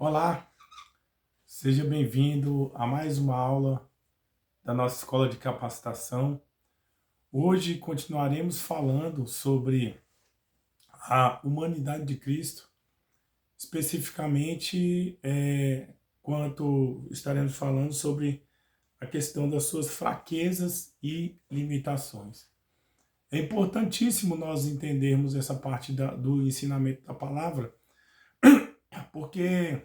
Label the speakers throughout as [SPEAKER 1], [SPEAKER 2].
[SPEAKER 1] Olá, seja bem-vindo a mais uma aula da nossa escola de capacitação. Hoje continuaremos falando sobre a humanidade de Cristo, especificamente quanto estaremos falando sobre a questão das suas fraquezas e limitações. É importantíssimo nós entendermos essa parte do ensinamento da palavra, porque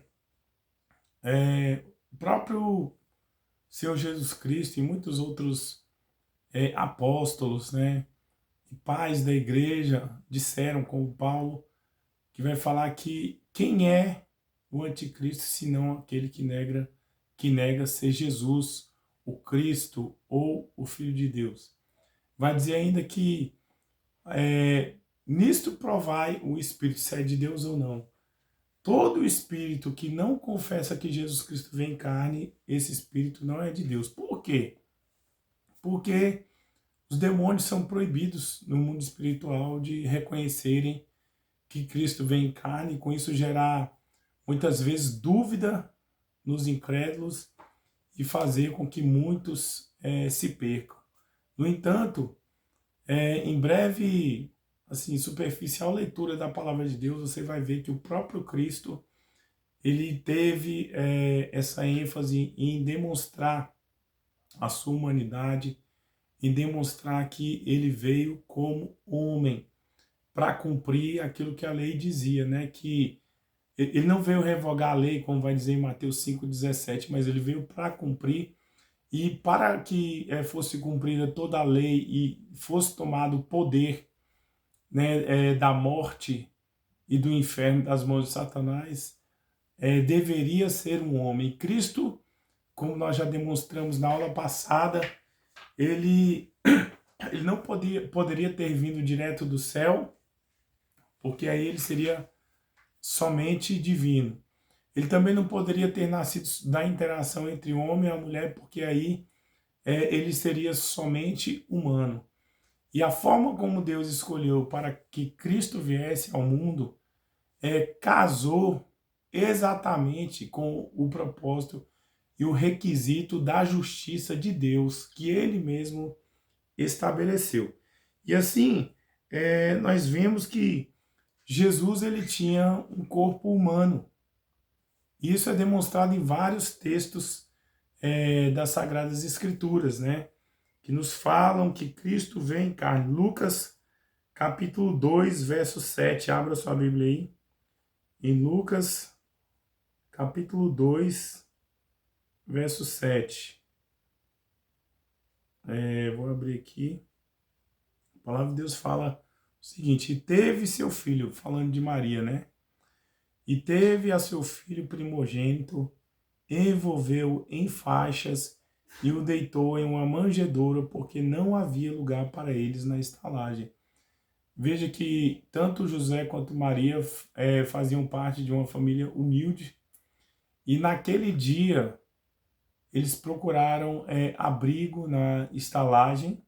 [SPEAKER 1] o próprio Senhor Jesus Cristo e muitos outros apóstolos, né, e pais da igreja disseram, como Paulo, que vai falar que quem é o anticristo senão aquele que nega ser Jesus, o Cristo ou o Filho de Deus. Vai dizer ainda que nisto provai o Espírito se é de Deus ou não. Todo espírito que não confessa que Jesus Cristo vem em carne, esse espírito não é de Deus. Por quê? Porque os demônios são proibidos no mundo espiritual de reconhecerem que Cristo vem em carne, e com isso gerar muitas vezes dúvida nos incrédulos e fazer com que muitos se percam. No entanto, em breve, assim, superficial leitura da palavra de Deus, você vai ver que o próprio Cristo ele teve essa ênfase em demonstrar a sua humanidade, em demonstrar que ele veio como homem para cumprir aquilo que a lei dizia, né? Que ele não veio revogar a lei, como vai dizer em Mateus 5,17, mas ele veio para cumprir, e para que fosse cumprida toda a lei e fosse tomado o poder, né, da morte e do inferno das mãos de Satanás, deveria ser um homem. Cristo, como nós já demonstramos na aula passada, ele não poderia ter vindo direto do céu, porque aí ele seria somente divino. Ele também não poderia ter nascido da interação entre o homem e a mulher, porque aí ele seria somente humano. E a forma como Deus escolheu para que Cristo viesse ao mundo casou exatamente com o propósito e o requisito da justiça de Deus, que ele mesmo estabeleceu. E assim, nós vemos que Jesus ele tinha um corpo humano. Isso é demonstrado em vários textos das Sagradas Escrituras, né? Que nos falam que Cristo vem em carne. Lucas, capítulo 2, verso 7. Abra sua Bíblia aí. Em Lucas, capítulo 2, verso 7. Vou abrir aqui. A palavra de Deus fala o seguinte: e teve seu filho, falando de Maria, né? E teve a seu filho primogênito, envolveu em faixas e o deitou em uma manjedoura, porque não havia lugar para eles na estalagem. Veja que tanto José quanto Maria faziam parte de uma família humilde, e naquele dia eles procuraram abrigo na estalagem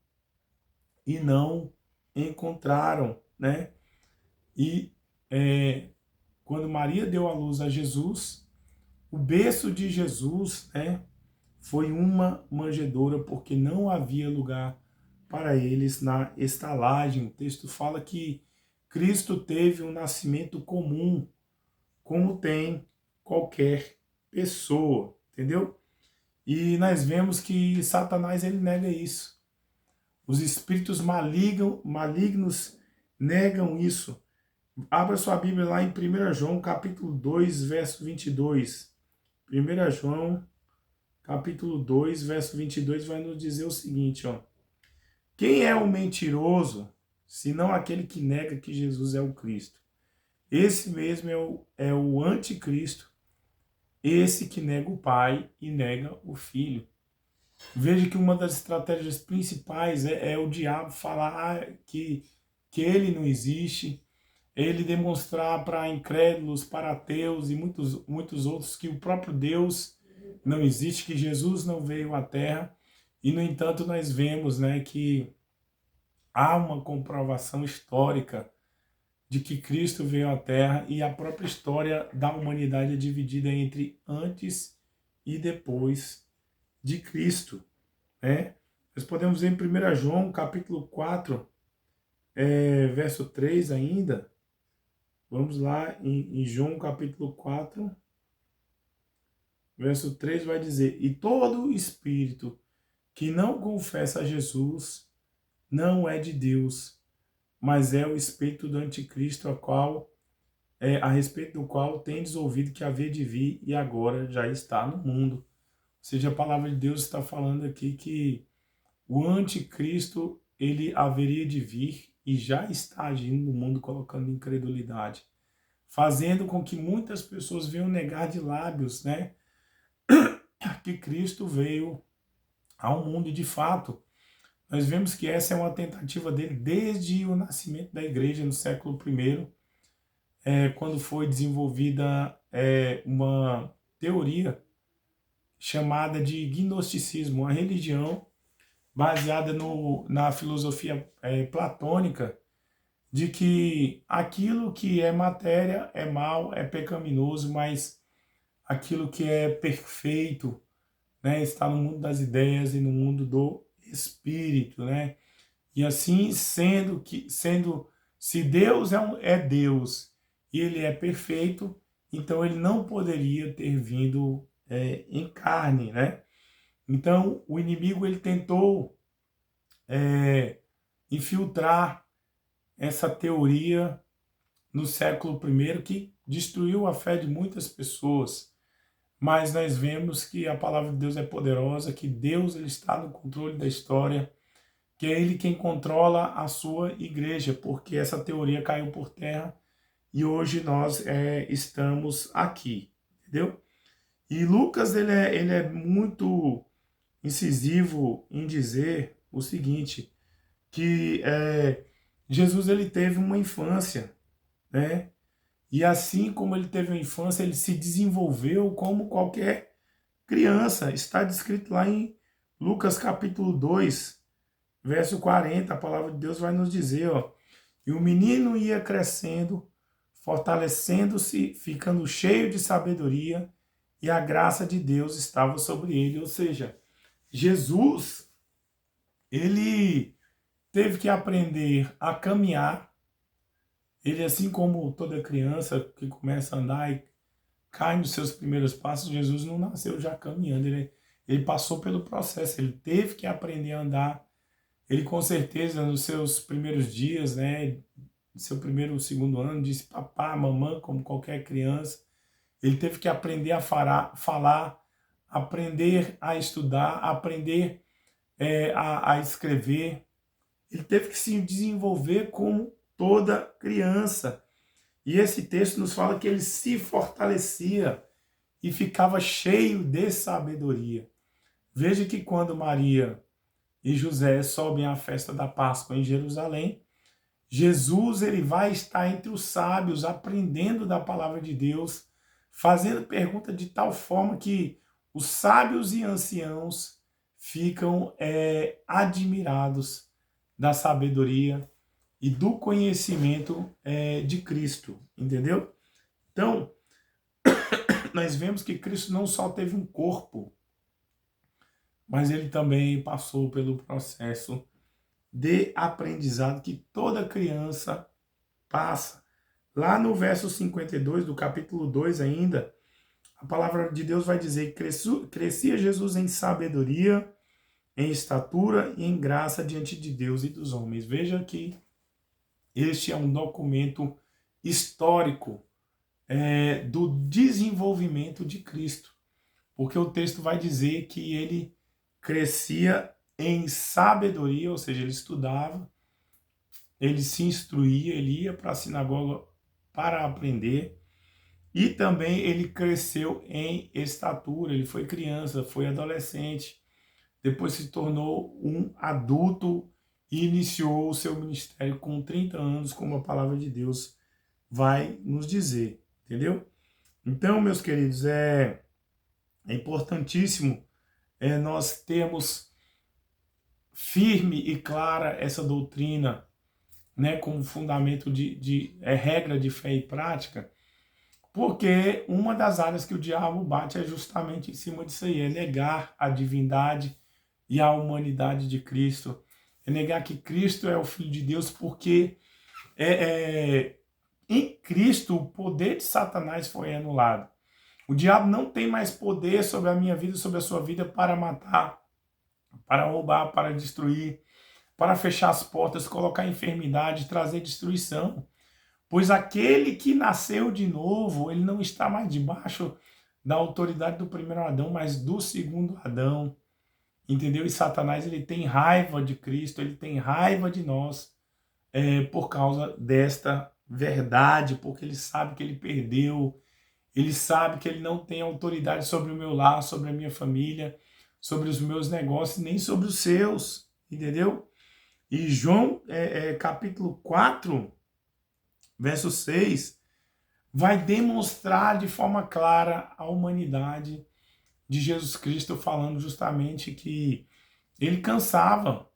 [SPEAKER 1] e não encontraram, né? E quando Maria deu à luz a Jesus, o berço de Jesus, né, foi uma manjedoura, porque não havia lugar para eles na estalagem. O texto fala que Cristo teve um nascimento comum, como tem qualquer pessoa, entendeu? E nós vemos que Satanás ele nega isso. Os espíritos malignos negam isso. Abra sua Bíblia lá em 1 João, capítulo 2, verso 22. 1 João, capítulo 2, verso 22, vai nos dizer o seguinte, ó. Quem é o mentiroso, senão aquele que nega que Jesus é o Cristo? Esse mesmo é o anticristo, esse que nega o Pai e nega o Filho. Veja que uma das estratégias principais é o diabo falar que ele não existe, ele demonstrar para incrédulos, para ateus e muitos outros que o próprio Deus não existe, que Jesus não veio à Terra. E, no entanto, nós vemos, né, que há uma comprovação histórica de que Cristo veio à Terra e a própria história da humanidade é dividida entre antes e depois de Cristo, né? Nós podemos ver em 1 João, capítulo 4, verso 3 ainda. Vamos lá, em João, capítulo 4, verso 3 vai dizer: E todo espírito que não confessa a Jesus não é de Deus, mas é o espírito do anticristo, a respeito do qual tendes ouvido que havia de vir e agora já está no mundo. Ou seja, a palavra de Deus está falando aqui que o anticristo, ele haveria de vir e já está agindo no mundo, colocando incredulidade, fazendo com que muitas pessoas venham negar de lábios, né, que Cristo veio ao mundo. E de fato, nós vemos que essa é uma tentativa dele desde o nascimento da igreja no século I, quando foi desenvolvida uma teoria chamada de gnosticismo, uma religião baseada na filosofia platônica, de que aquilo que é matéria é mal, é pecaminoso, mas aquilo que é perfeito, né, está no mundo das ideias e no mundo do espírito, né? E assim, se Deus é Deus e ele é perfeito, então ele não poderia ter vindo em carne, né? Então o inimigo ele tentou infiltrar essa teoria no século I, que destruiu a fé de muitas pessoas. Mas nós vemos que a palavra de Deus é poderosa, que Deus ele está no controle da história, que é ele quem controla a sua igreja, porque essa teoria caiu por terra e hoje nós estamos aqui, entendeu? E Lucas ele é muito incisivo em dizer o seguinte, que Jesus ele teve uma infância, né? E assim como ele teve uma infância, ele se desenvolveu como qualquer criança. Está descrito lá em Lucas capítulo 2, verso 40, a palavra de Deus vai nos dizer, ó, e o menino ia crescendo, fortalecendo-se, ficando cheio de sabedoria, e a graça de Deus estava sobre ele. Ou seja, Jesus, ele teve que aprender a caminhar. Ele, assim como toda criança que começa a andar e cai nos seus primeiros passos, Jesus não nasceu já caminhando, ele passou pelo processo, ele teve que aprender a andar. Ele com certeza nos seus primeiros dias, né, seu primeiro, segundo ano, disse papá, mamãe, como qualquer criança. Ele teve que aprender a falar, aprender a estudar, aprender a escrever. Ele teve que se desenvolver como toda criança. E esse texto nos fala que ele se fortalecia e ficava cheio de sabedoria. Veja que quando Maria e José sobem à festa da Páscoa em Jerusalém, Jesus ele vai estar entre os sábios, aprendendo da palavra de Deus, fazendo pergunta de tal forma que os sábios e anciãos ficam admirados da sabedoria e do conhecimento de Cristo, entendeu? Então, nós vemos que Cristo não só teve um corpo, mas ele também passou pelo processo de aprendizado que toda criança passa. Lá no verso 52 do capítulo 2 ainda, a palavra de Deus vai dizer que crescia Jesus em sabedoria, em estatura e em graça diante de Deus e dos homens. Veja que este é um documento histórico do desenvolvimento de Cristo, porque o texto vai dizer que ele crescia em sabedoria, ou seja, ele estudava, ele se instruía, ele ia para a sinagoga para aprender, e também ele cresceu em estatura, ele foi criança, foi adolescente, depois se tornou um adulto e iniciou o seu ministério com 30 anos, como a palavra de Deus vai nos dizer, entendeu? Então, meus queridos, é importantíssimo nós termos firme e clara essa doutrina né, como fundamento regra de fé e prática, porque uma das áreas que o diabo bate é justamente em cima disso aí, é negar a divindade e a humanidade de Cristo, é negar que Cristo é o Filho de Deus, porque em Cristo o poder de Satanás foi anulado. O diabo não tem mais poder sobre a minha vida, sobre a sua vida, para matar, para roubar, para destruir, para fechar as portas, colocar enfermidade, trazer destruição. Pois aquele que nasceu de novo, ele não está mais debaixo da autoridade do primeiro Adão, mas do segundo Adão. Entendeu? E Satanás, ele tem raiva de Cristo, ele tem raiva de nós, por causa desta verdade, porque ele sabe que ele perdeu, ele sabe que ele não tem autoridade sobre o meu lar, sobre a minha família, sobre os meus negócios, nem sobre os seus, entendeu? E João, capítulo 4, verso 6, vai demonstrar de forma clara a humanidade de Jesus Cristo, falando justamente que ele cansava,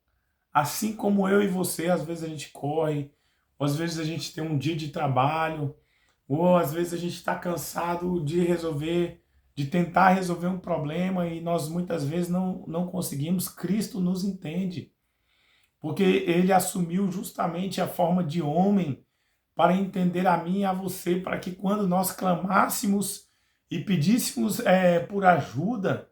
[SPEAKER 1] assim como eu e você, às vezes a gente corre, ou às vezes a gente tem um dia de trabalho, ou às vezes a gente está cansado de resolver, de tentar resolver um problema e nós muitas vezes não conseguimos. Cristo nos entende, porque ele assumiu justamente a forma de homem para entender a mim e a você, para que quando nós clamássemos e pedíssemos por ajuda,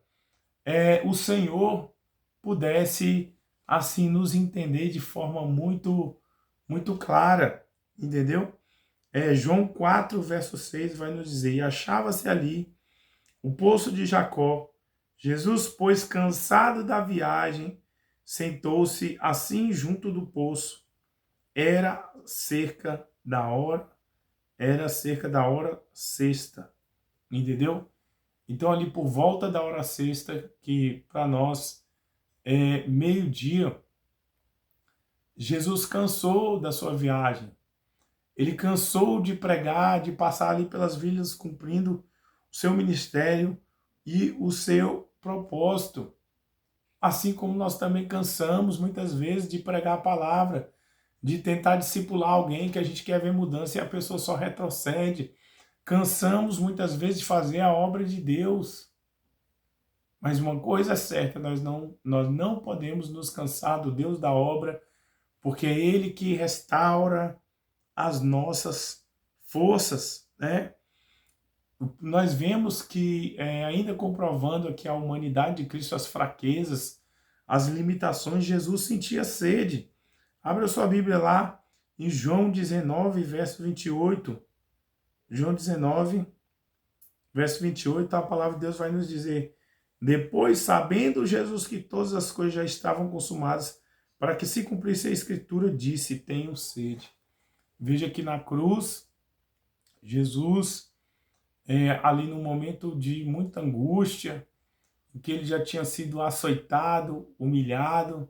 [SPEAKER 1] o Senhor pudesse assim nos entender de forma muito clara, entendeu? João 4, verso 6 vai nos dizer: e achava-se ali o poço de Jacó. Jesus, pois, cansado da viagem, sentou-se assim junto do poço. Era cerca da hora, era cerca da hora sexta, entendeu? Então ali por volta da hora sexta, que para nós é meio-dia, Jesus cansou da sua viagem. Ele cansou de pregar, de passar ali pelas vilas cumprindo o seu ministério e o seu propósito. Assim como nós também cansamos muitas vezes de pregar a palavra, de tentar discipular alguém que a gente quer ver mudança e a pessoa só retrocede. Cansamos muitas vezes de fazer a obra de Deus. Mas uma coisa é certa, nós não podemos nos cansar do Deus da obra, porque é Ele que restaura as nossas forças, né? Nós vemos que, ainda comprovando aqui a humanidade de Cristo, as fraquezas, as limitações, Jesus sentia sede. Abra sua Bíblia lá em João 19, verso 28. João 19, verso 28, a palavra de Deus vai nos dizer: depois, sabendo Jesus que todas as coisas já estavam consumadas, para que se cumprisse a Escritura, disse: tenho sede. Veja que na cruz, Jesus, ali no momento de muita angústia, em que ele já tinha sido açoitado, humilhado,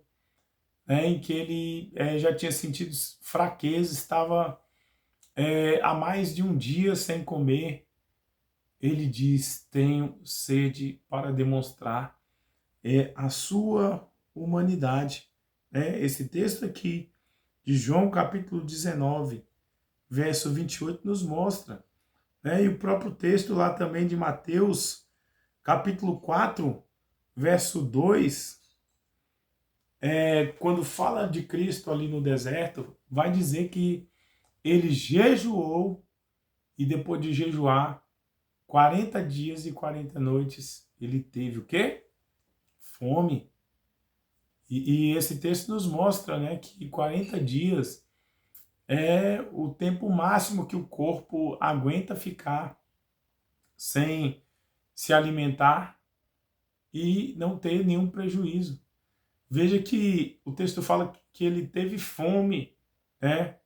[SPEAKER 1] em que ele já tinha sentido fraqueza, estava há mais de um dia sem comer, ele diz: tenho sede, para demonstrar a sua humanidade. Esse texto aqui de João capítulo 19, verso 28 nos mostra. E o próprio texto lá também de Mateus capítulo 4, verso 2, quando fala de Cristo ali no deserto, vai dizer que ele jejuou e depois de jejuar 40 dias e 40 noites, ele teve o quê? Fome. E esse texto nos mostra, né, que 40 dias é o tempo máximo que o corpo aguenta ficar sem se alimentar e não ter nenhum prejuízo. Veja que o texto fala que ele teve fome, né?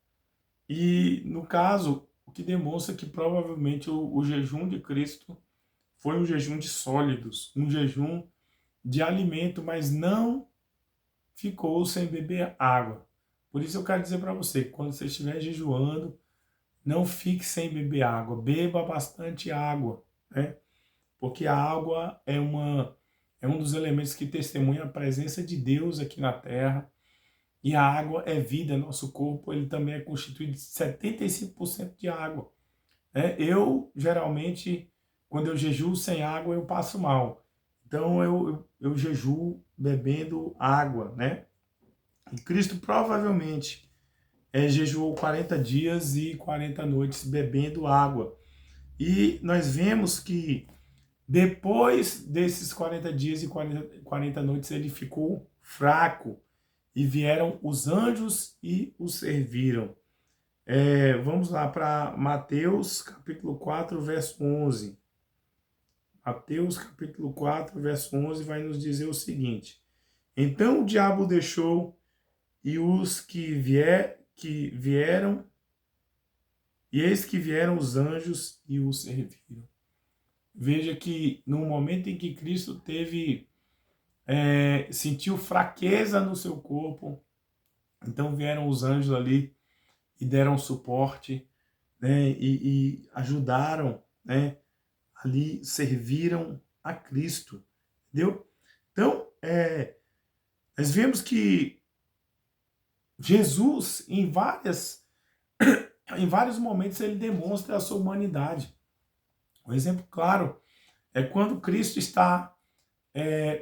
[SPEAKER 1] E, no caso, o que demonstra que provavelmente o jejum de Cristo foi um jejum de sólidos, um jejum de alimento, mas não ficou sem beber água. Por isso eu quero dizer para você, quando você estiver jejuando, não fique sem beber água, beba bastante água, né? Porque a água é um dos elementos que testemunha a presença de Deus aqui na terra. E a água é vida, nosso corpo ele também é constituído de 75% de água. Eu, geralmente, quando eu jejuo sem água, eu passo mal. Então, eu jejuo bebendo água, né? E Cristo provavelmente jejuou 40 dias e 40 noites bebendo água. E nós vemos que depois desses 40 dias e 40 noites ele ficou fraco e vieram os anjos e o serviram. Vamos lá para Mateus capítulo 4, verso 11. Mateus capítulo 4, verso 11 vai nos dizer o seguinte: Então o diabo deixou e os que vieram, e eis que vieram os anjos e o serviram. Veja que no momento em que Cristo sentiu fraqueza no seu corpo, então vieram os anjos ali e deram suporte, né, e ajudaram, né, ali serviram a Cristo, entendeu? Então, nós vemos que Jesus, em vários momentos, ele demonstra a sua humanidade. Um exemplo claro é quando Cristo está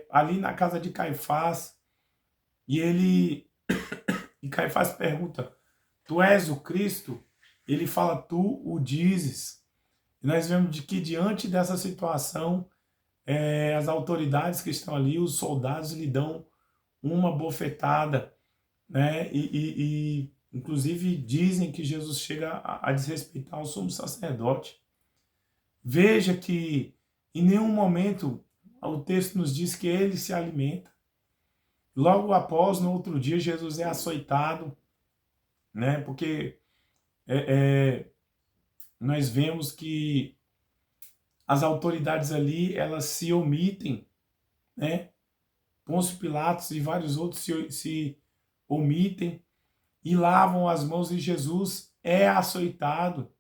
[SPEAKER 1] ali na casa de Caifás e Caifás pergunta: Tu és o Cristo? Ele fala: Tu o dizes. E nós vemos que diante dessa situação, as autoridades que estão ali, os soldados lhe dão uma bofetada, né? Inclusive dizem que Jesus chega a desrespeitar o sumo sacerdote. Veja que em nenhum momento o texto nos diz que ele se alimenta. Logo após, no outro dia, Jesus é açoitado, né? Porque nós vemos que as autoridades ali, elas se omitem, né? Pôncio Pilatos e vários outros se omitem e lavam as mãos, e Jesus é açoitado.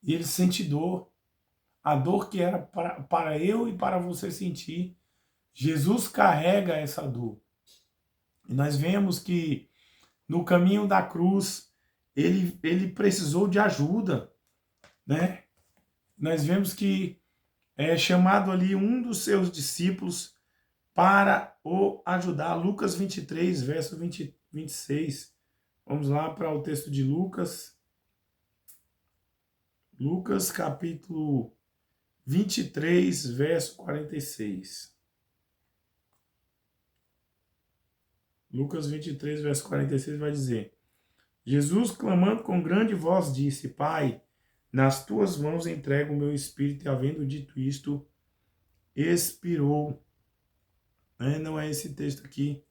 [SPEAKER 1] E ele sente dor. A dor que era para eu e para você sentir. Jesus carrega essa dor. E nós vemos que no caminho da cruz, ele precisou de ajuda, né? Nós vemos que é chamado ali um dos seus discípulos para o ajudar. Lucas 23, verso 26. Vamos lá para o texto de Lucas. Lucas capítulo 23, verso 46. Lucas 23, verso 46 vai dizer: Jesus, clamando com grande voz, disse: Pai, nas tuas mãos entrego o meu espírito. E havendo dito isto, expirou. Não é esse texto aqui.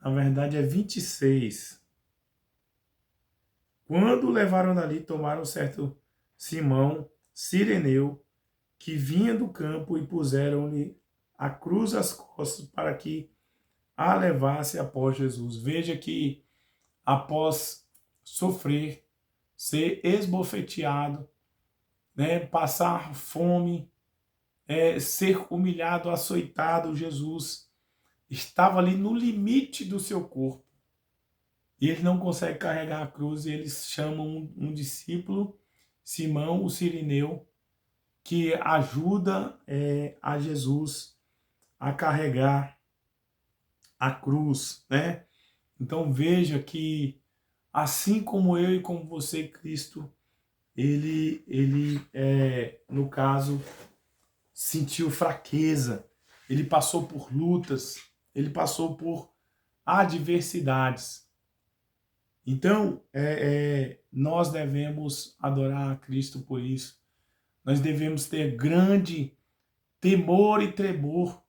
[SPEAKER 1] Na verdade é 26. Quando o levaram dali, tomaram certo Simão, Cireneu, que vinha do campo, e puseram-lhe a cruz às costas para que a levasse após Jesus. Veja que após sofrer, ser esbofeteado, né, passar fome, ser humilhado, açoitado, Jesus estava ali no limite do seu corpo. E ele não consegue carregar a cruz, e eles chamam um discípulo, Simão, o Cirineu, que ajuda a Jesus a carregar a cruz, né? Então veja que assim como eu e como você, Cristo, ele no caso, sentiu fraqueza, ele passou por lutas, ele passou por adversidades. Então, nós devemos adorar a Cristo por isso. Nós devemos ter grande temor e tremor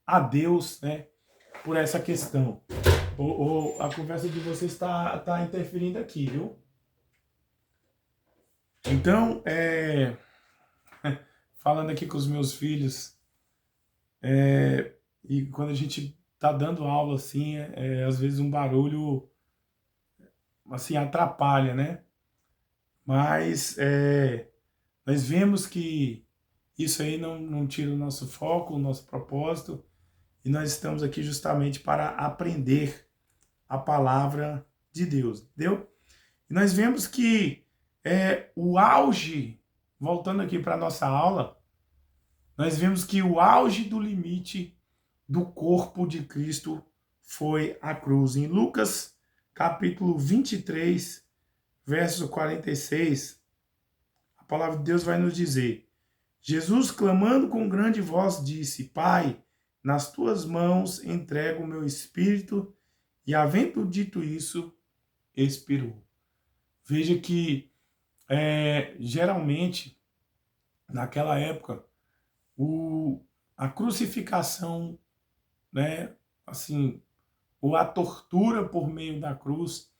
[SPEAKER 1] a Deus, né, por essa questão. A conversa de vocês está interferindo aqui, viu? Então, falando aqui com os meus filhos, e quando a gente está dando aula assim, às vezes um barulho assim atrapalha, né? Mas nós vemos que isso aí não tira o nosso foco, o nosso propósito, e nós estamos aqui justamente para aprender a palavra de Deus, entendeu? E nós vemos que o auge, voltando aqui para a nossa aula, nós vemos que o auge do limite do corpo de Cristo foi a cruz. Em Lucas, capítulo 23, verso 46, a palavra de Deus vai nos dizer: Jesus, clamando com grande voz, disse: Pai, nas tuas mãos entrego o meu espírito, e havendo dito isso, expirou. Veja que, geralmente, naquela época, a crucificação, né, assim, ou a tortura por meio da cruz,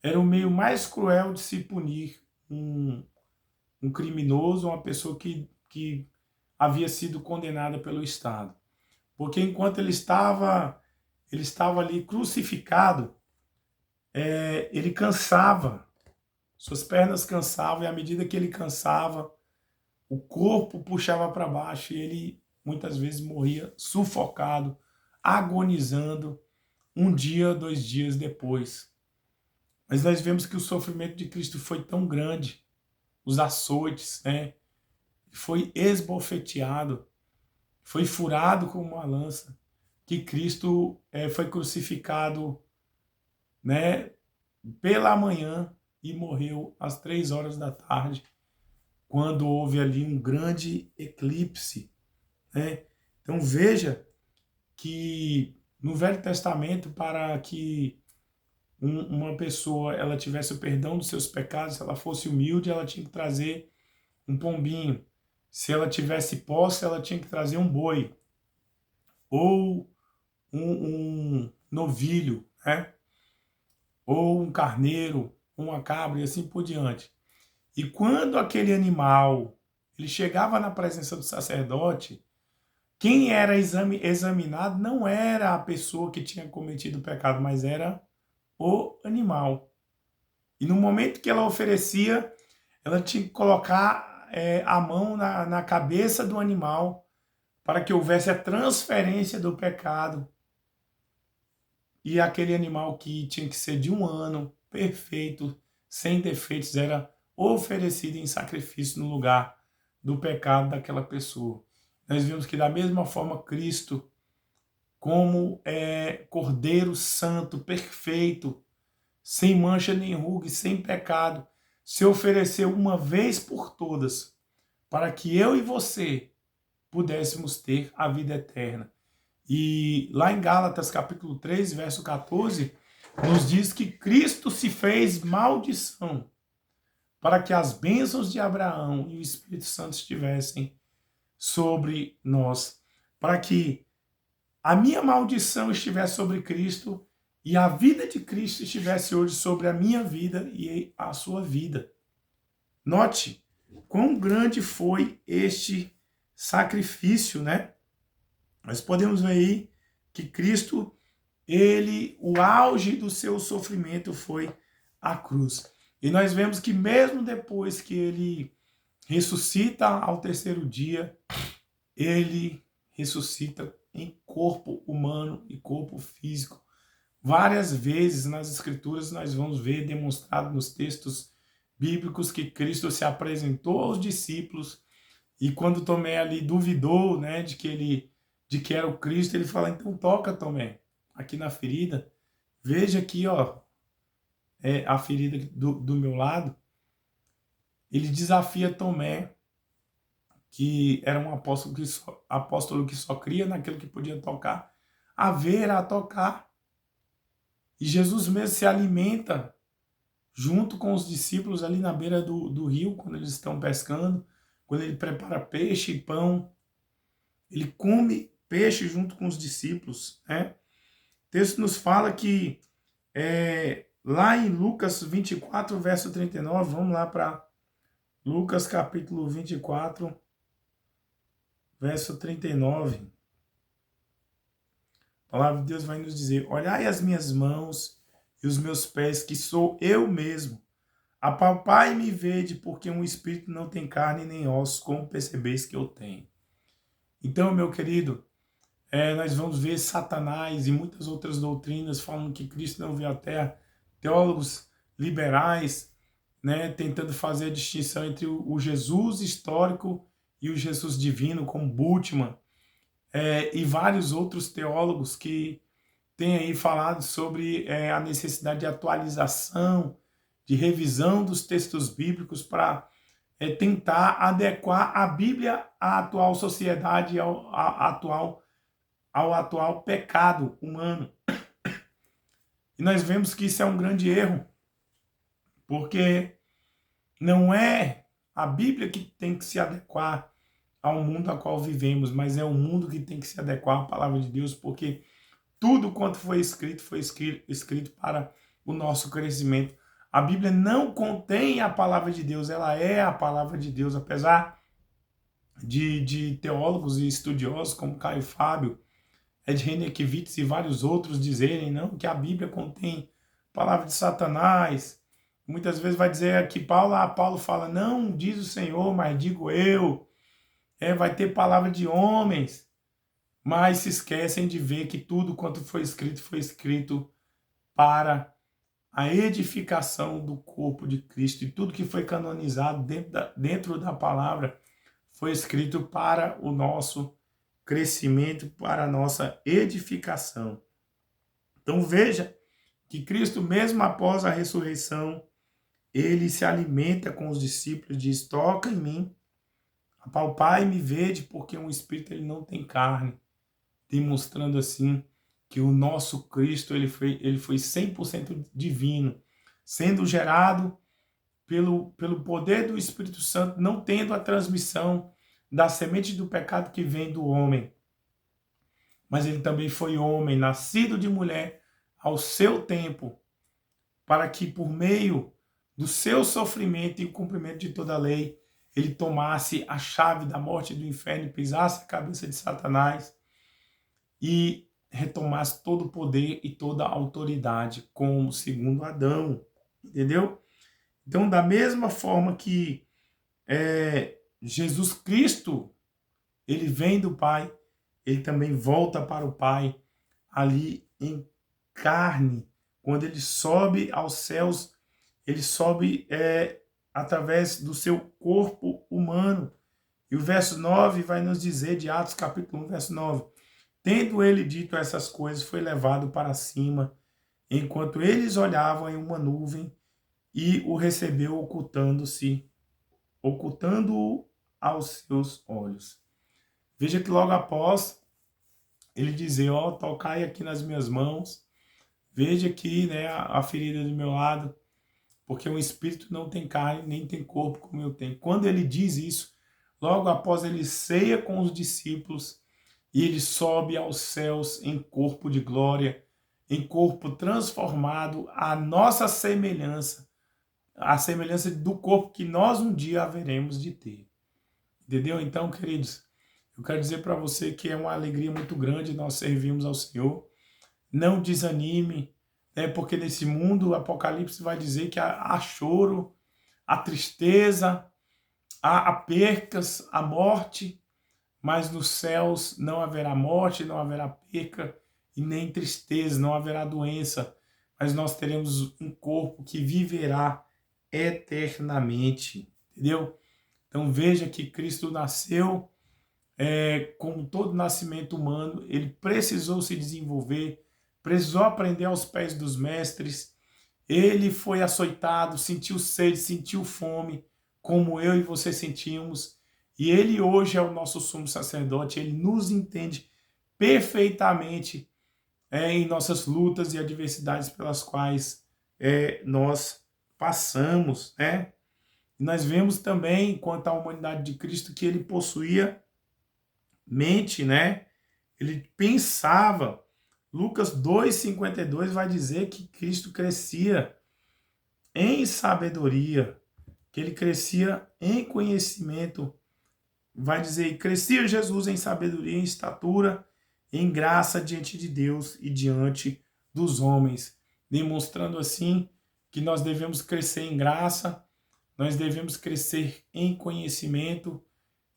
[SPEAKER 1] era o meio mais cruel de se punir um criminoso, uma pessoa que havia sido condenada pelo Estado. Porque enquanto ele estava ali crucificado, ele cansava, suas pernas cansavam, e à medida que ele cansava, o corpo puxava para baixo e ele muitas vezes morria sufocado, agonizando, um dia, 2 dias depois. Mas nós vemos que o sofrimento de Cristo foi tão grande, os açoites, né? Foi esbofeteado, foi furado com uma lança, que Cristo foi crucificado, né, pela manhã e morreu às 3 horas da tarde, quando houve ali um grande eclipse, né? Então veja que no Velho Testamento, para que uma pessoa ela tivesse o perdão dos seus pecados, se ela fosse humilde, ela tinha que trazer um pombinho. Se ela tivesse posse, ela tinha que trazer um boi ou um novilho, né? Ou um carneiro, uma cabra e assim por diante. E quando aquele animal ele chegava na presença do sacerdote, quem era examinado não era a pessoa que tinha cometido o pecado, mas era o animal. E no momento que ela oferecia, ela tinha que colocar a mão na cabeça do animal para que houvesse a transferência do pecado. E aquele animal que tinha que ser de 1 ano, perfeito, sem defeitos, era oferecido em sacrifício no lugar do pecado daquela pessoa. Nós vimos que da mesma forma Cristo, como Cordeiro Santo, perfeito, sem mancha nem ruga, sem pecado, se ofereceu uma vez por todas, para que eu e você pudéssemos ter a vida eterna. E lá em Gálatas capítulo 3, verso 14, nos diz que Cristo se fez maldição para que as bênçãos de Abraão e o Espírito Santo estivessem sobre nós, para que a minha maldição estivesse sobre Cristo e a vida de Cristo estivesse hoje sobre a minha vida e a sua vida. Note quão grande foi este sacrifício, né? Nós podemos ver aí que Cristo, o auge do seu sofrimento foi a cruz. E nós vemos que mesmo depois que ele ressuscita ao terceiro dia, ele ressuscita em corpo humano e corpo físico. Várias vezes nas Escrituras nós vamos ver demonstrado nos textos bíblicos que Cristo se apresentou aos discípulos e quando Tomé ali duvidou, né, de que era o Cristo, ele fala: então toca, Tomé, aqui na ferida, veja aqui, ó, a ferida do meu lado. Ele desafia Tomé, que era um apóstolo que só cria naquilo que podia tocar, a ver, a tocar. E Jesus mesmo se alimenta junto com os discípulos ali na beira do rio, quando eles estão pescando, quando ele prepara peixe e pão. Ele come peixe junto com os discípulos, né? O texto nos fala que lá em Lucas 24, verso 39, vamos lá para Lucas capítulo 24, verso 39. A palavra de Deus vai nos dizer: olhai as minhas mãos e os meus pés, que sou eu mesmo. Apalpai e me vede, porque um espírito não tem carne nem ossos, como percebeis que eu tenho. Então, meu querido, Nós vamos ver Satanás e muitas outras doutrinas falando que Cristo não veio à Terra, teólogos liberais, né, tentando fazer a distinção entre o Jesus histórico e o Jesus divino, como Bultmann, e vários outros teólogos que têm aí falado sobre a necessidade de atualização, de revisão dos textos bíblicos para tentar adequar a Bíblia à atual sociedade, ao atual pecado humano. E nós vemos que isso é um grande erro, porque não é a Bíblia que tem que se adequar ao mundo a qual vivemos, mas é o mundo que tem que se adequar à palavra de Deus, porque tudo quanto foi escrito para o nosso crescimento. A Bíblia não contém a palavra de Deus, ela é a palavra de Deus, apesar de teólogos e estudiosos como Caio Fábio, Ed Renekiewicz e vários outros dizerem não, que a Bíblia contém palavra de Satanás. Muitas vezes vai dizer que Paulo fala, não diz o Senhor, mas digo eu. Vai ter palavra de homens, mas se esquecem de ver que tudo quanto foi escrito para a edificação do corpo de Cristo. E tudo que foi canonizado dentro da palavra foi escrito para o nosso crescimento, para a nossa edificação. Então veja que Cristo, mesmo após a ressurreição, ele se alimenta com os discípulos, diz, toca em mim, apalpai e me vede, porque um espírito ele não tem carne, demonstrando assim que o nosso Cristo ele foi 100% divino, sendo gerado pelo poder do Espírito Santo, não tendo a transmissão da semente do pecado que vem do homem. Mas ele também foi homem, nascido de mulher ao seu tempo, para que por meio do seu sofrimento e o cumprimento de toda a lei, ele tomasse a chave da morte e do inferno, pisasse a cabeça de Satanás e retomasse todo o poder e toda a autoridade, como segundo Adão, entendeu? Então, da mesma forma que Jesus Cristo, ele vem do Pai, ele também volta para o Pai ali em carne. Quando ele sobe aos céus, ele sobe através do seu corpo humano. E o verso 9 vai nos dizer, de Atos capítulo 1, verso 9, tendo ele dito essas coisas, foi levado para cima, enquanto eles olhavam em uma nuvem, e o recebeu ocultando-o aos seus olhos. Veja que logo após ele dizer, tocai aqui nas minhas mãos, veja aqui, né, a ferida do meu lado, porque um espírito não tem carne, nem tem corpo como eu tenho. Quando ele diz isso, logo após ele ceia com os discípulos, e ele sobe aos céus em corpo de glória, em corpo transformado à nossa semelhança, a semelhança do corpo que nós um dia haveremos de ter. Entendeu? Então, queridos, eu quero dizer para você que é uma alegria muito grande nós servirmos ao Senhor. Não desanime, porque nesse mundo o Apocalipse vai dizer que há choro, há tristeza, há percas, há morte, mas nos céus não haverá morte, não haverá perca e nem tristeza, não haverá doença, mas nós teremos um corpo que viverá eternamente, entendeu? Então veja que Cristo nasceu, como todo nascimento humano, ele precisou se desenvolver, precisou aprender aos pés dos mestres, ele foi açoitado, sentiu sede, sentiu fome, como eu e você sentimos, e ele hoje é o nosso sumo sacerdote, ele nos entende perfeitamente em nossas lutas e adversidades pelas quais nós passamos, né? E nós vemos também, quanto à humanidade de Cristo, que ele possuía mente, né? Ele pensava. Lucas 2,52 vai dizer que Cristo crescia em sabedoria, que ele crescia em conhecimento. Vai dizer, crescia Jesus em sabedoria, em estatura, em graça diante de Deus e diante dos homens, demonstrando assim que nós devemos crescer em graça, nós devemos crescer em conhecimento,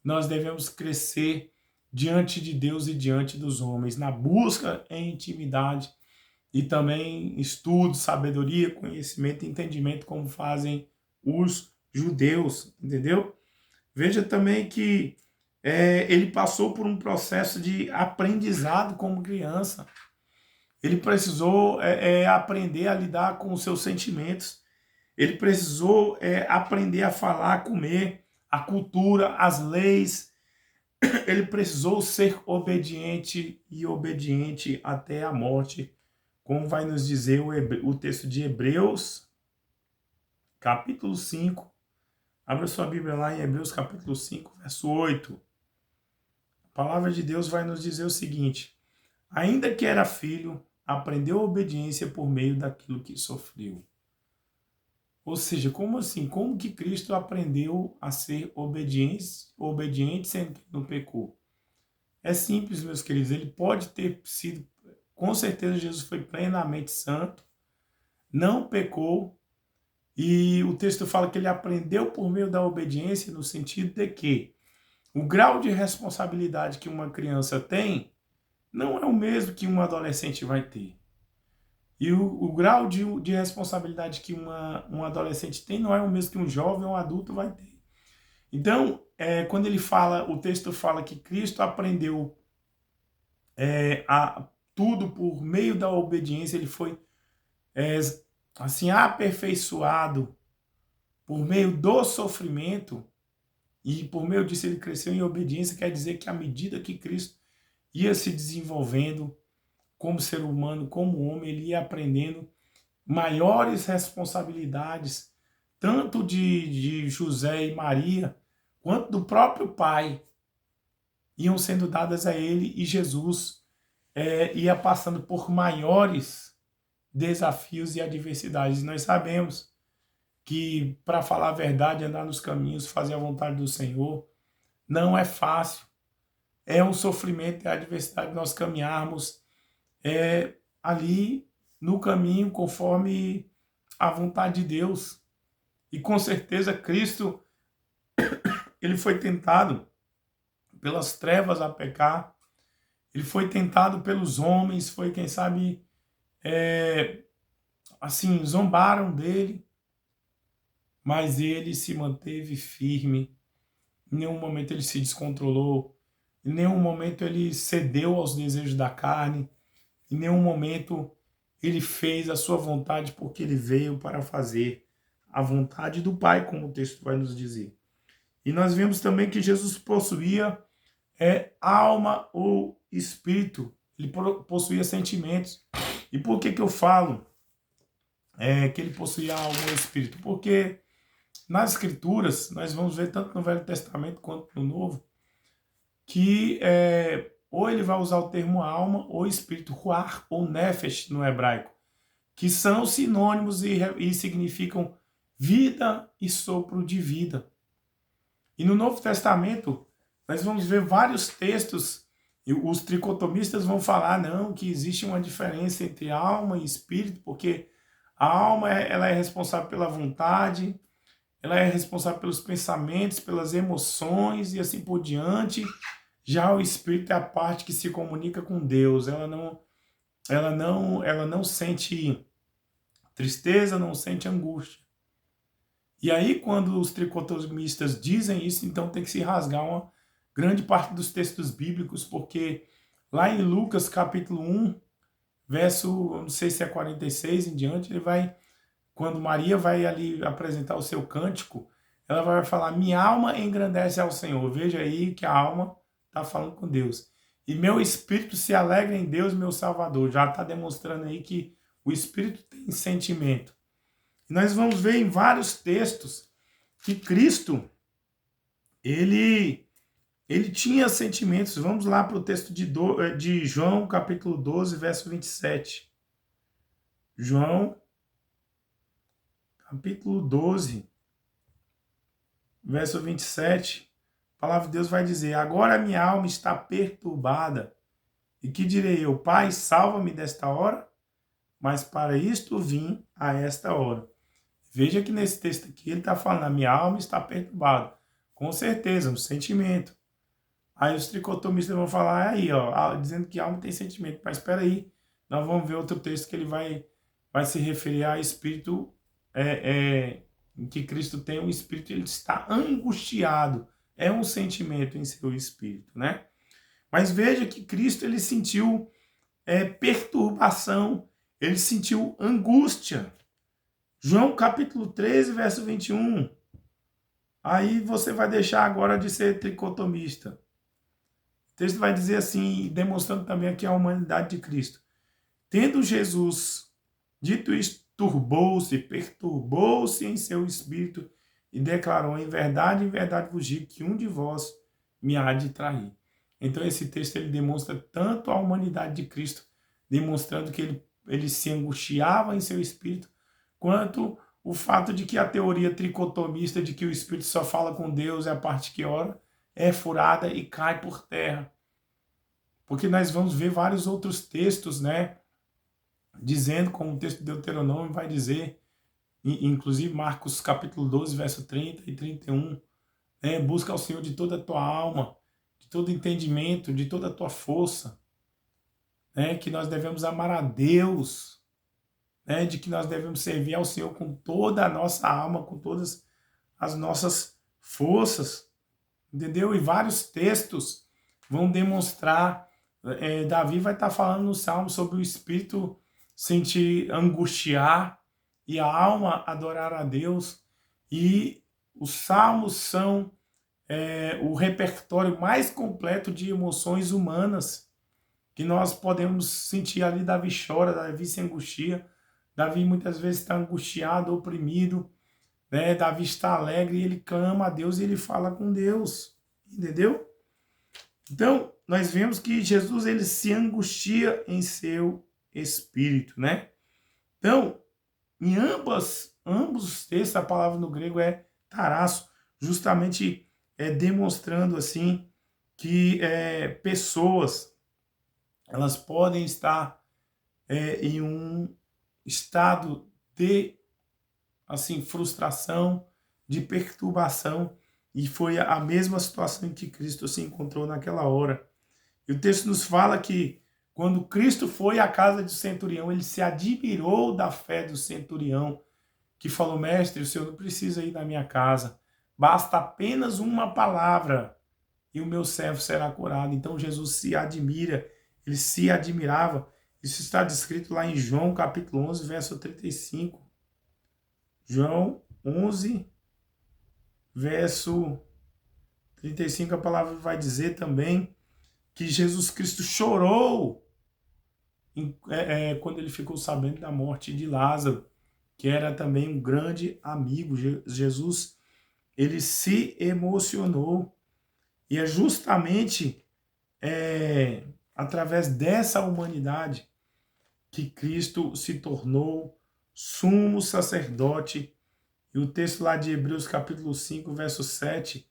[SPEAKER 1] nós devemos crescer diante de Deus e diante dos homens, na busca em intimidade e também estudo, sabedoria, conhecimento e entendimento, como fazem os judeus, entendeu? Veja também que ele passou por um processo de aprendizado como criança. Ele precisou aprender a lidar com os seus sentimentos. Ele precisou aprender a falar, a comer, a cultura, as leis. Ele precisou ser obediente e obediente até a morte, como vai nos dizer o texto de Hebreus, capítulo 5. Abra sua Bíblia lá em Hebreus, capítulo 5, verso 8. A palavra de Deus vai nos dizer o seguinte: ainda que era filho, aprendeu a obediência por meio daquilo que sofreu. Ou seja, como assim? Como que Cristo aprendeu a ser obediente sendo que não pecou? É simples, meus queridos. Ele pode ter sido, com certeza Jesus foi plenamente santo, não pecou, e o texto fala que ele aprendeu por meio da obediência, no sentido de que o grau de responsabilidade que uma criança tem não é o mesmo que um adolescente vai ter. E o grau de responsabilidade que um adolescente tem não é o mesmo que um jovem ou um adulto vai ter. Então, quando ele fala, o texto fala que Cristo aprendeu tudo por meio da obediência, ele foi assim aperfeiçoado por meio do sofrimento, e por meio disso ele cresceu em obediência. Quer dizer que à medida que Cristo ia se desenvolvendo como ser humano, como homem, ele ia aprendendo maiores responsabilidades, tanto de José e Maria, quanto do próprio Pai, iam sendo dadas a ele, e Jesus ia passando por maiores desafios e adversidades. Nós sabemos que, para falar a verdade, andar nos caminhos, fazer a vontade do Senhor, não é fácil. É um sofrimento e a adversidade nós caminharmos ali no caminho conforme a vontade de Deus. E com certeza Cristo, ele foi tentado pelas trevas a pecar, ele foi tentado pelos homens, foi, quem sabe, assim, zombaram dele, mas ele se manteve firme. Em nenhum momento ele se descontrolou, em nenhum momento ele cedeu aos desejos da carne, em nenhum momento ele fez a sua vontade, porque ele veio para fazer a vontade do Pai, como o texto vai nos dizer. E nós vemos também que Jesus possuía alma ou espírito, ele possuía sentimentos. E por que eu falo que ele possuía alma ou espírito? Porque nas Escrituras, nós vamos ver tanto no Velho Testamento quanto no Novo, que ou ele vai usar o termo alma ou espírito, ruach ou nefesh no hebraico, que são sinônimos e significam vida e sopro de vida. E no Novo Testamento, nós vamos ver vários textos, e os tricotomistas vão falar, não, que existe uma diferença entre alma e espírito, porque a alma ela é responsável pela vontade, ela é responsável pelos pensamentos, pelas emoções e assim por diante. Já o espírito é a parte que se comunica com Deus. Ela não sente tristeza, não sente angústia. E aí, quando os tricotomistas dizem isso, então tem que se rasgar uma grande parte dos textos bíblicos, porque lá em Lucas capítulo 1, verso, não sei se é 46 em diante, ele vai, quando Maria vai ali apresentar o seu cântico, ela vai falar, minha alma engrandece ao Senhor. Veja aí que a alma está falando com Deus. E meu espírito se alegra em Deus, meu Salvador. Já está demonstrando aí que o espírito tem sentimento. E nós vamos ver em vários textos que Cristo, ele tinha sentimentos. Vamos lá para o texto de João, capítulo 12, verso 27. João, capítulo 12, verso 27. A palavra de Deus vai dizer, agora minha alma está perturbada. E que direi eu? Pai, salva-me desta hora, mas para isto vim a esta hora. Veja que nesse texto aqui ele está falando, a minha alma está perturbada. Com certeza, um sentimento. Aí os tricotomistas vão falar aí, ó, dizendo que alma tem sentimento. Mas espera aí, nós vamos ver outro texto que ele vai se referir a espírito, em que Cristo tem um espírito, ele está angustiado. É um sentimento em seu espírito, né? Mas veja que Cristo, ele sentiu perturbação, ele sentiu angústia. João capítulo 13, verso 21. Aí você vai deixar agora de ser tricotomista. O texto vai dizer assim, demonstrando também aqui a humanidade de Cristo. Tendo Jesus dito isto, turbou-se, perturbou-se em seu espírito e declarou, em verdade vos digo que um de vós me há de trair. Então esse texto ele demonstra tanto a humanidade de Cristo, demonstrando que ele se angustiava em seu espírito, quanto o fato de que a teoria tricotomista de que o espírito só fala com Deus é a parte que ora, é furada e cai por terra. Porque nós vamos ver vários outros textos, né, dizendo, como o texto de Deuteronômio vai dizer, inclusive Marcos capítulo 12, verso 30 e 31, né, busca ao Senhor de toda a tua alma, de todo entendimento, de toda a tua força, né, que nós devemos amar a Deus, né, de que nós devemos servir ao Senhor com toda a nossa alma, com todas as nossas forças, entendeu? E vários textos vão demonstrar, Davi vai estar falando no Salmo sobre o espírito sentir angustiar e a alma adorar a Deus, e os salmos são o repertório mais completo de emoções humanas que nós podemos sentir ali. Davi chora, Davi se angustia, Davi muitas vezes está angustiado, oprimido, né? Davi está alegre e ele clama a Deus e ele fala com Deus, entendeu? Então, nós vemos que Jesus ele se angustia em seu espírito, né? Então, em ambos os textos, a palavra no grego é tarasso, justamente demonstrando assim que pessoas elas podem estar em um estado de assim frustração, de perturbação, e foi a mesma situação em que Cristo se encontrou naquela hora. E o texto nos fala que quando Cristo foi à casa do centurião, ele se admirou da fé do centurião, que falou, mestre, o senhor não precisa ir na minha casa, basta apenas uma palavra e o meu servo será curado. Então Jesus se admira, ele se admirava. Isso está descrito lá em João capítulo 11, verso 35. João 11, verso 35, a palavra vai dizer também que Jesus Cristo chorou quando ele ficou sabendo da morte de Lázaro, que era também um grande amigo. Jesus, ele se emocionou, e é justamente através dessa humanidade que Cristo se tornou sumo sacerdote. E o texto lá de Hebreus capítulo 5, verso 7,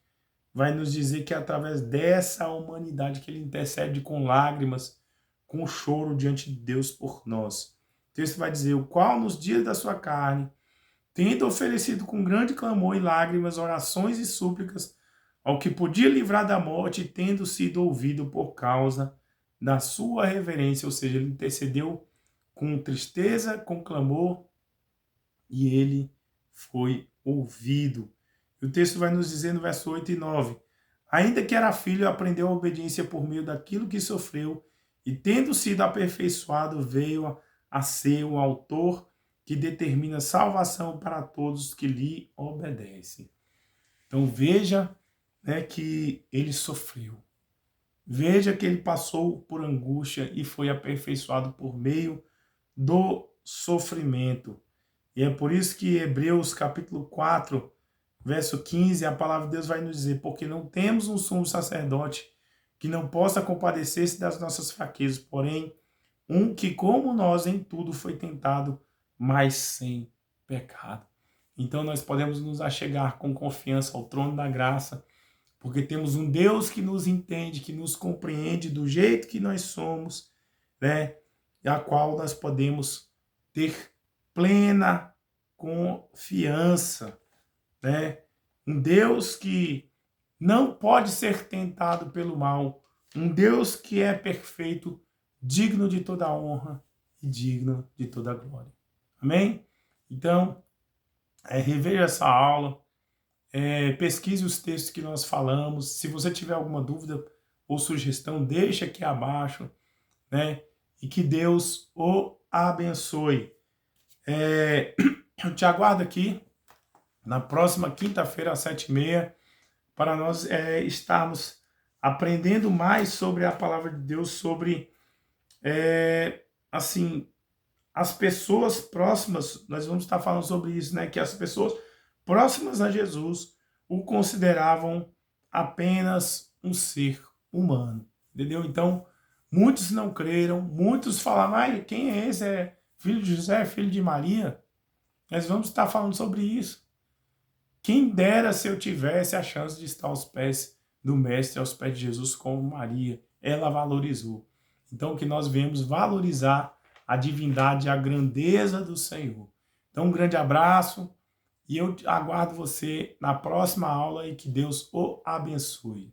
[SPEAKER 1] vai nos dizer que é através dessa humanidade que ele intercede com lágrimas, com choro diante de Deus por nós. O texto vai dizer, o qual nos dias da sua carne, tendo oferecido com grande clamor e lágrimas, orações e súplicas, ao que podia livrar da morte, tendo sido ouvido por causa da sua reverência, ou seja, ele intercedeu com tristeza, com clamor, e ele foi ouvido. E o texto vai nos dizer no verso 8 e 9, ainda que era filho, aprendeu a obediência por meio daquilo que sofreu, e tendo sido aperfeiçoado, veio a ser o autor que determina salvação para todos que lhe obedecem. Então veja, né, que ele sofreu. Veja que ele passou por angústia e foi aperfeiçoado por meio do sofrimento. E é por isso que Hebreus capítulo 4, verso 15, a palavra de Deus vai nos dizer, porque não temos um sumo sacerdote que não possa compadecer-se das nossas fraquezas, porém, um que como nós em tudo foi tentado, mas sem pecado. Então nós podemos nos achegar com confiança ao trono da graça, porque temos um Deus que nos entende, que nos compreende do jeito que nós somos, né? E a qual nós podemos ter plena confiança, né? Um Deus que não pode ser tentado pelo mal. Um Deus que é perfeito, digno de toda honra e digno de toda glória. Amém? Então, reveja essa aula, pesquise os textos que nós falamos. Se você tiver alguma dúvida ou sugestão, deixa aqui abaixo, né? E que Deus o abençoe. Eu te aguardo aqui na próxima quinta-feira, às 7h30, para nós estarmos aprendendo mais sobre a palavra de Deus, sobre, assim, as pessoas próximas. Nós vamos estar falando sobre isso, né? Que as pessoas próximas a Jesus o consideravam apenas um ser humano, entendeu? Então, muitos não creram, muitos falavam, ai, quem é esse? É filho de José, filho de Maria? Nós vamos estar falando sobre isso. Quem dera se eu tivesse a chance de estar aos pés do Mestre, aos pés de Jesus, como Maria. Ela valorizou. Então, que nós venhamos valorizar a divindade e a grandeza do Senhor. Então, um grande abraço e eu aguardo você na próxima aula e que Deus o abençoe.